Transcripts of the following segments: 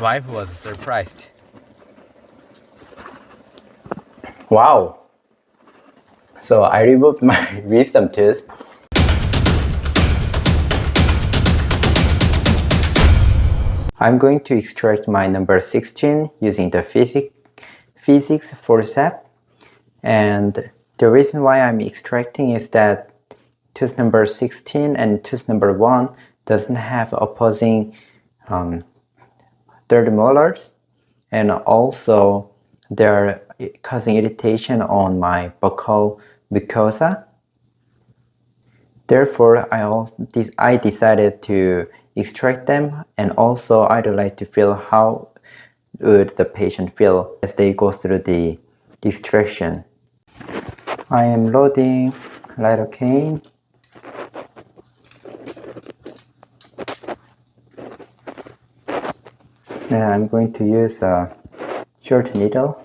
wife was surprised. Wow! So I removed my wisdom tooth. I'm going to extract my number 16 using the physics forcep. And the reason why I'm extracting is that tooth number 16 and tooth number 1 doesn't have opposing third molars, and also they're causing irritation on my buccal mucosa. Therefore, I decided to extract them, and also I'd like to feel how would the patient feel as they go through the extraction. I am loading lidocaine. And I'm going to use a short needle.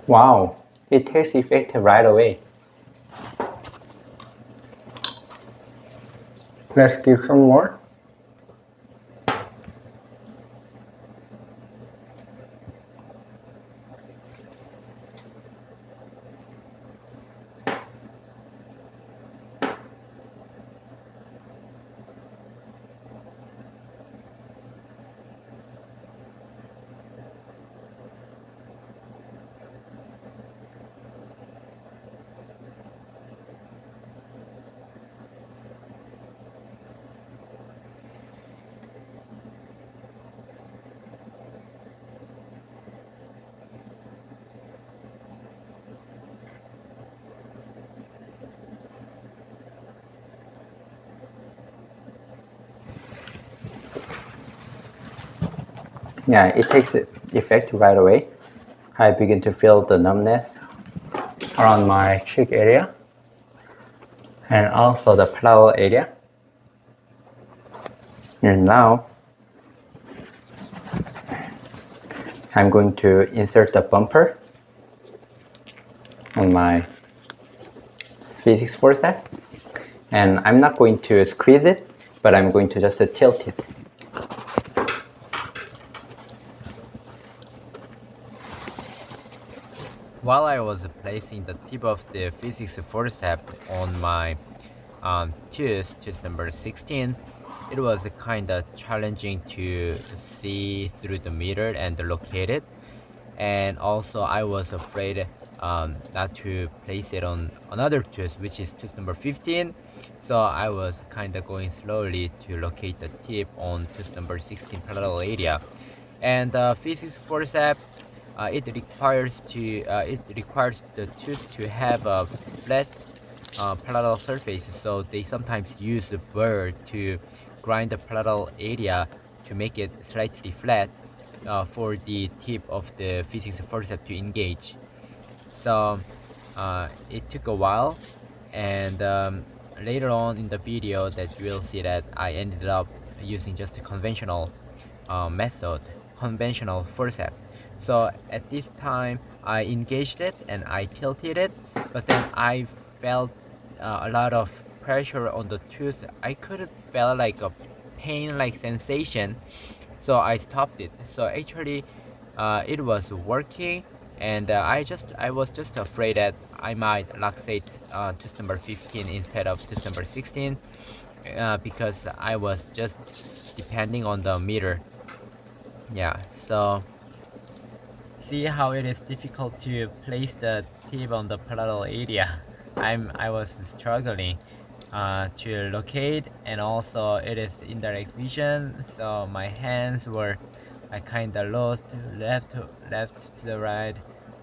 Wow, it takes effect right away. Let's give some more. Yeah, it takes effect right away. I begin to feel the numbness around my cheek area and also the palatal area. And now I'm going to insert the bumper on my physics forceps, and I'm not going to squeeze it, but I'm going to just tilt it. While I was placing the tip of the physics forceps on my tooth number 16, it was kind of challenging to see through the mirror and locate it. And also I was afraid not to place it on another tooth, which is tooth number 15. So I was kind of going slowly to locate the tip on tooth number 16 palatal area. And physics forceps, it requires the tooth to have a flat palatal surface, so they sometimes use a burr to grind the palatal area to make it slightly flat for the tip of the physics forceps to engage. So it took a while, and later on in the video that you will see that I ended up using just a conventional method, conventional forceps. So at this time, I engaged it and I tilted it, but then I felt a lot of pressure on the tooth. I could feel like a pain-like sensation, so I stopped it. So actually, it was working, and I was just afraid that I might luxate tooth number 15 instead of tooth number 16, because I was just depending on the meter. Yeah, so see how it is difficult to place the tip on the palatal area. I was struggling to locate, and also it is indirect vision, so my hands were kind of lost, left to the right,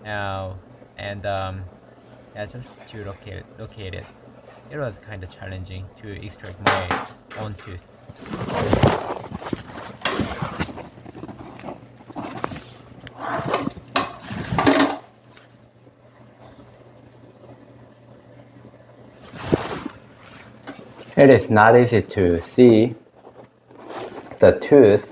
uh, and yeah, just to locate it. It was kind of challenging to extract my own tooth. It is not easy to see the tooth.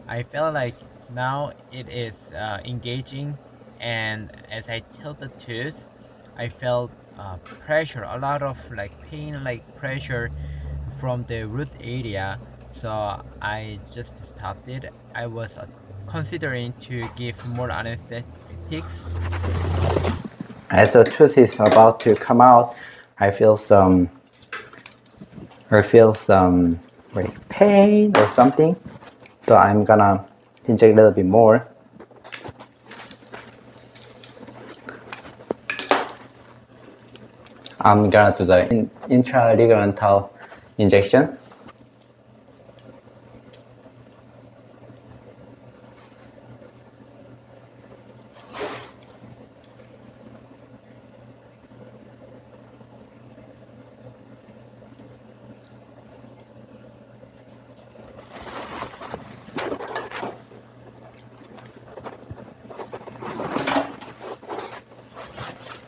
I felt like now it is engaging, and as I tilt the tooth, I felt pressure, a lot of like pain, like pressure from the root area. So I just stopped it. I was considering to give more anesthetics. As the tooth is about to come out, I feel some like pain or something. So I'm gonna inject a little bit more. I'm gonna do the intraligamental injection.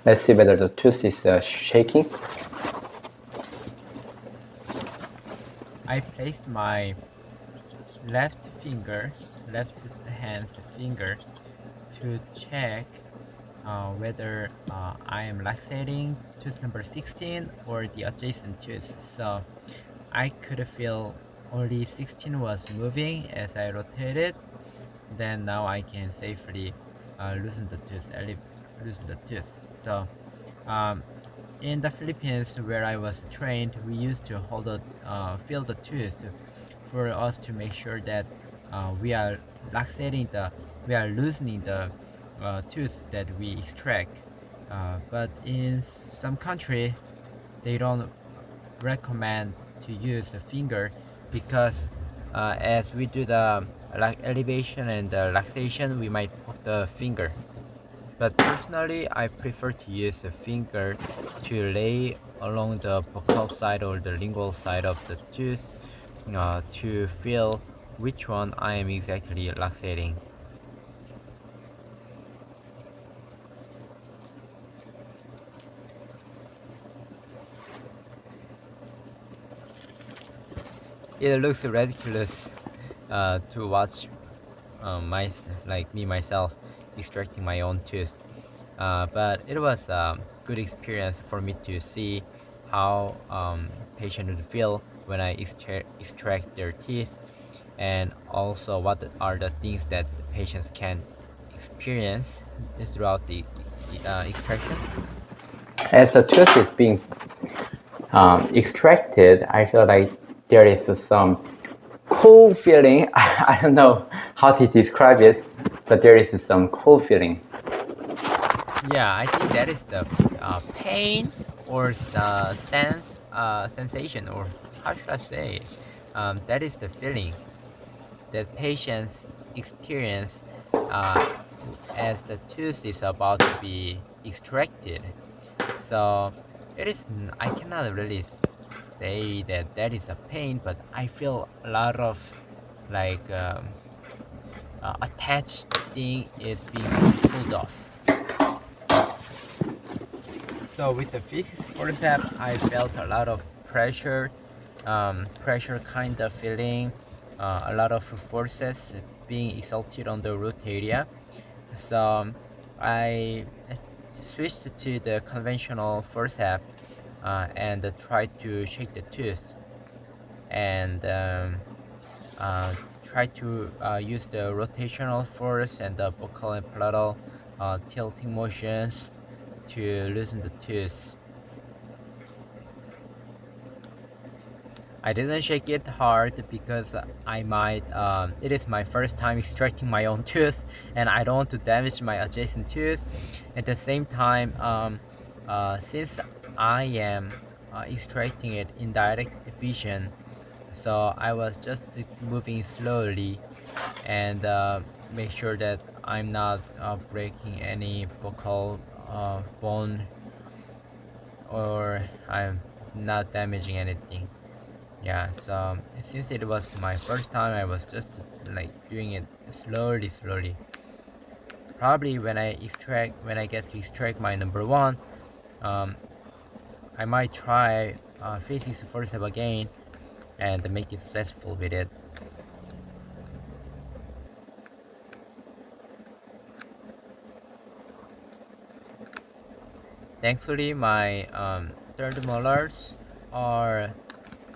Let's see whether the tooth is shaking. I placed my left hand's finger to check whether I am laxating tooth number 16 or the adjacent tooth. So I could feel only 16 was moving as I rotated. Then now I can safely loosen the tooth. So um, in the Philippines, where I was trained, we used to feel the tooth for us to make sure that we are we are loosening the tooth that we extract. But in some country, they don't recommend to use the finger, because as we do the elevation and the relaxation, we might poke the finger. But personally, I prefer to use the finger to lay along the buccal side or the lingual side of the tooth to feel which one I am exactly luxating. It looks ridiculous to watch myself extracting my own tooth. But it was a good experience for me to see how patient would feel when I extract their teeth, and also what are the things that the patients can experience throughout the extraction. As the tooth is being extracted, I feel like there is some cool feeling. I don't know how to describe it, but there is some cool feeling. Yeah, I think that is the pain or sensation, or how should I say? That is the feeling that patients experience as the tooth is about to be extracted. So it is. I cannot really say that that is a pain, but I feel a lot of like attached thing is being pulled off. So with the physics forcep, I felt a lot of pressure, pressure kind of feeling, a lot of forces being exerted on the root area. So I switched to the conventional forcep and tried to shake the tooth and try to use the rotational force and the buccal and palatal tilting motions to loosen the tooth. I didn't shake it hard because I might, it is my first time extracting my own tooth and I don't want to damage my adjacent tooth. At the same time, since I am extracting it in direct division, so I was just moving slowly and make sure that I'm not breaking any buccal bone, or I'm not damaging anything. Yeah, so since it was my first time, I was just like doing it slowly. Probably when I get to extract my number one, um, I might try physics forceps again and make it successful with it. Thankfully, my third molars are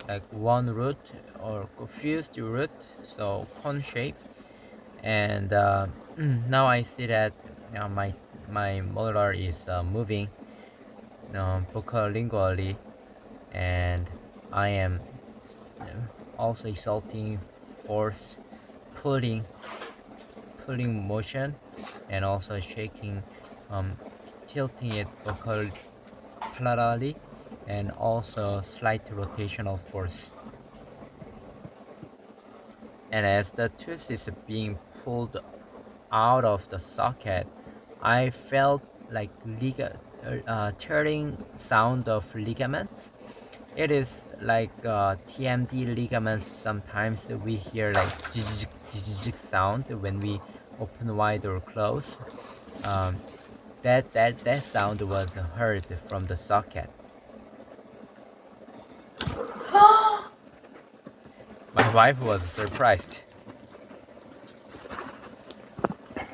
like one root or fused root, so cone shape. And now I see that my molar is moving buccolingually, and I am also exerting force, pulling motion, and also shaking, um, tilting it buccolarly, and also slight rotational force. And as the tooth is being pulled out of the socket, I felt like tearing sound of ligaments. It is like TMD ligaments. Sometimes we hear like sound when we open wide or close. Um, that sound was heard from the socket. My wife was surprised.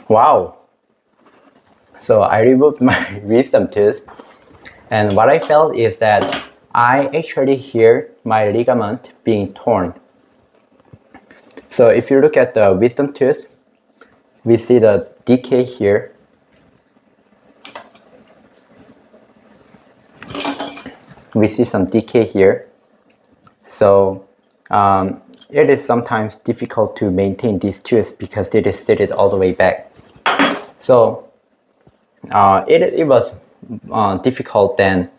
Wow. So I removed my wisdom tooth, and what I felt is that I actually hear my ligament being torn. So if you look at the wisdom tooth, we see the decay here. We see some decay here. So it is sometimes difficult to maintain these tooth because it is seated all the way back. So it was difficult then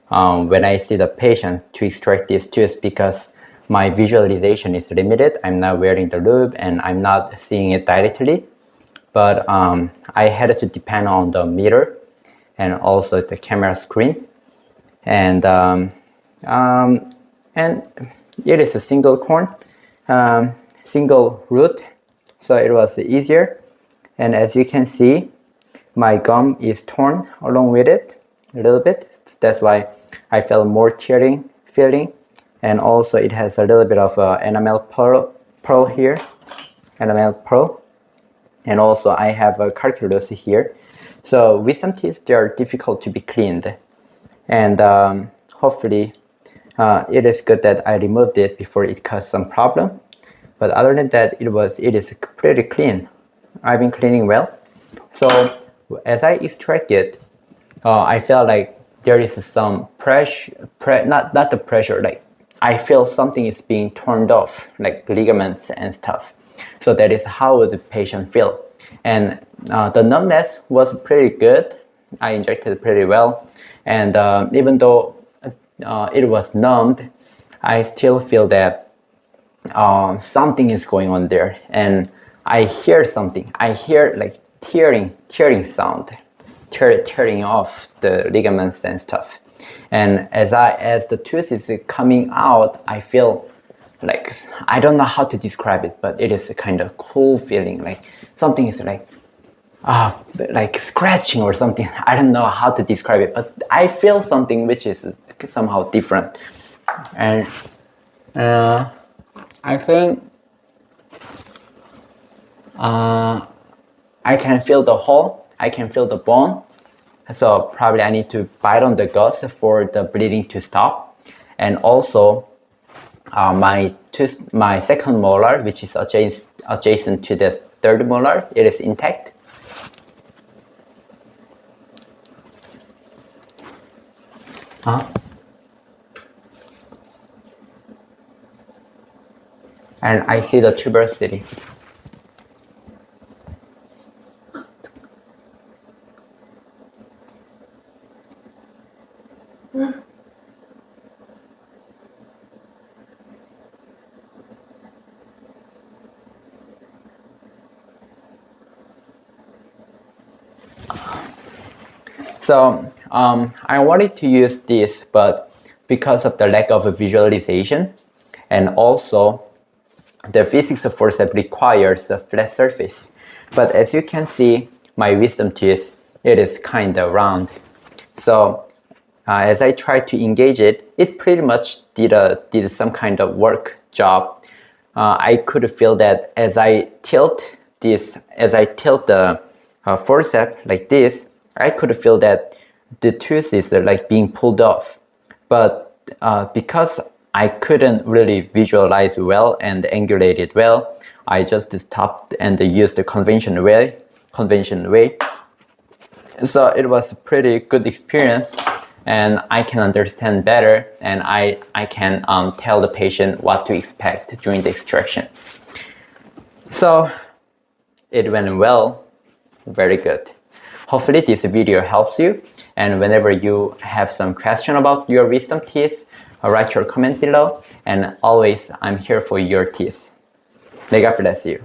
when I see the patient to extract these tooth because my visualization is limited. I'm not wearing the loupe and I'm not seeing it directly. But I had to depend on the mirror and also the camera screen. And it is a single corn, single root, so it was easier. And as you can see, my gum is torn along with it a little bit. That's why I felt more tearing feeling. And also it has a little bit of enamel pearl here, enamel pearl. And also I have a calculus here. So with some teeth, they are difficult to be cleaned. And hopefully it is good that I removed it before it caused some problem. But other than that, it is pretty clean. I've been cleaning well. So as I extract it, I felt like there is some pressure, not the pressure, like I feel something is being torn off, like ligaments and stuff. So that is how the patient feel. And the numbness was pretty good. I injected pretty well. And even though it was numbed, I still feel that something is going on there. And I hear something. I hear like tearing sound, tearing off the ligaments and stuff. And as the tooth is coming out, I feel like, I don't know how to describe it, but it is a kind of cool feeling, like something is like scratching or something. I don't know how to describe it, but I feel something which is somehow different. And I think I can feel the hole, I can feel the bone. So probably I need to bite on the gauze for the bleeding to stop. And also my second molar, which is adjacent to the third molar, it is intact. And I see the tuberosity. So I wanted to use this, but because of the lack of a visualization, and also the physics of forceps requires a flat surface. But as you can see, my wisdom tooth, it is kind of round. So as I tried to engage it, it pretty much did some kind of work job. I could feel that as I tilt the forceps like this, I could feel that the tooth is like being pulled off. But because I couldn't really visualize well and angulate it well, I just stopped and used the conventional way. So it was a pretty good experience, and I can understand better, and I can tell the patient what to expect during the extraction. So it went well, very good. Hopefully this video helps you, and whenever you have some question about your wisdom teeth, write your comment below, and always I'm here for your teeth. May God bless you.